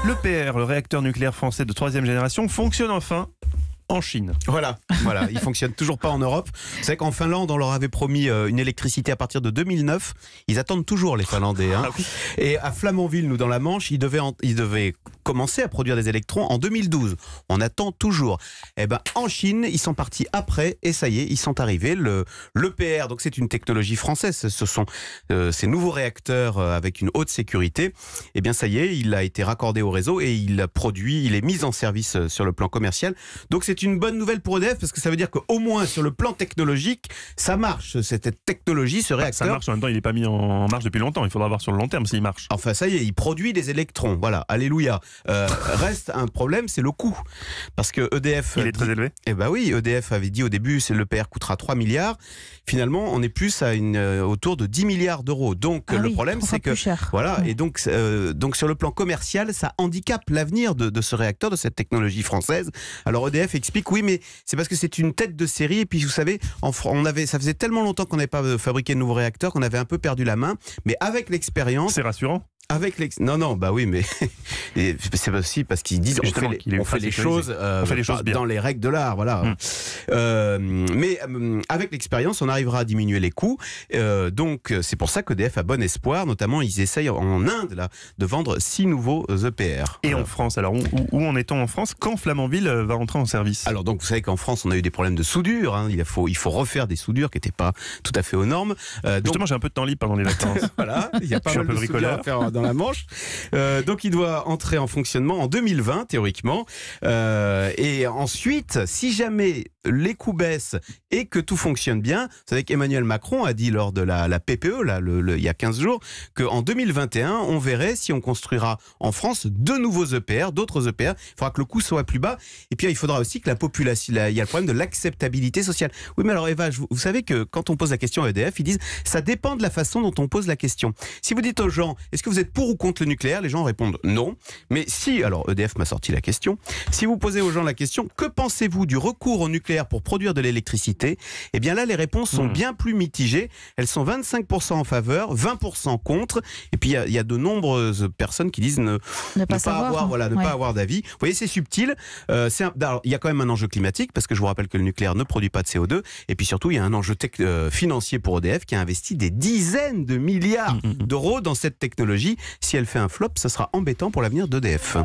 L'EPR, le réacteur nucléaire français de 3e génération, fonctionne enfin en Chine. Voilà, il fonctionne toujours pas en Europe. Vous savez qu'en Finlande, on leur avait promis une électricité à partir de 2009. Ils attendent toujours, les Finlandais. Hein. Ah oui. Et à Flamanville, nous dans la Manche, ils devaient commencer à produire des électrons en 2012. On attend toujours. Eh ben, en Chine, ils sont partis après et ça y est, ils sont arrivés. L'EPR, donc c'est une technologie française. Ce sont ces nouveaux réacteurs avec une haute sécurité. Eh bien, ça y est, il a été raccordé au réseau et il est mis en service sur le plan commercial. Donc c'est une bonne nouvelle pour EDF parce que ça veut dire qu'au moins sur le plan technologique, ça marche. Cette technologie, ce réacteur. Ça marche, en même temps, il n'est pas mis en marche depuis longtemps. Il faudra voir sur le long terme s'il marche. Enfin, ça y est, il produit des électrons. Voilà, alléluia. Reste un problème, c'est le coût. Parce que EDF... Il est très élevé. Eh ben oui, EDF avait dit au début, l'EPR coûtera 3 milliards. Finalement, on est plus à autour de 10 milliards d'euros. Donc le problème, c'est que... Voilà, et donc sur le plan commercial, ça handicape l'avenir de ce réacteur, de cette technologie française. Alors EDF explique, oui, mais c'est parce que c'est une tête de série. Et puis, vous savez, ça faisait tellement longtemps qu'on n'avait pas fabriqué de nouveaux réacteurs qu'on avait un peu perdu la main. Mais avec l'expérience... C'est rassurant. Non, bah oui, mais c'est aussi parce qu'ils disent on fait les choses dans les règles de l'art, voilà. Mais avec l'expérience, on arrivera à diminuer les coûts. Donc, c'est pour ça qu'EDF a bon espoir. Notamment, ils essayent en Inde là, de vendre 6 nouveaux EPR. Et en France, alors où en est-on en France quand Flamanville va rentrer en service? Alors, donc, vous savez qu'en France, on a eu des problèmes de soudure. Hein. Il faut refaire des soudures qui n'étaient pas tout à fait aux normes. Justement, j'ai un peu de temps libre pendant les vacances. Voilà, il y a pas mal de soudure à faire dans la Manche. Donc il doit entrer en fonctionnement en 2020 théoriquement et ensuite si jamais les coûts baissent et que tout fonctionne bien, vous savez qu'Emmanuel Macron a dit lors de la PPE là, il y a 15 jours qu'en 2021 on verrait si on construira en France de nouveaux EPR, d'autres EPR. Il faudra que le coût soit plus bas et puis il faudra aussi que la population, il y a le problème de l'acceptabilité sociale. Oui mais alors Eva, vous savez que quand on pose la question à EDF, ils disent ça dépend de la façon dont on pose la question. Si vous dites aux gens est-ce que vous êtes pour ou contre le nucléaire, les gens répondent non. Mais si, alors EDF m'a sorti la question, si vous posez aux gens la question, que pensez-vous du recours au nucléaire pour produire de l'électricité? Eh bien là, les réponses sont bien plus mitigées. Elles sont 25% en faveur, 20% contre. Et puis il y a de nombreuses personnes qui disent ne pas avoir d'avis. Vous voyez, c'est subtil. Il y a quand même un enjeu climatique parce que je vous rappelle que le nucléaire ne produit pas de CO2. Et puis surtout, il y a un enjeu financier pour EDF qui a investi des dizaines de milliards d'euros dans cette technologie. Si elle fait un flop, ça sera embêtant pour l'avenir d'EDF.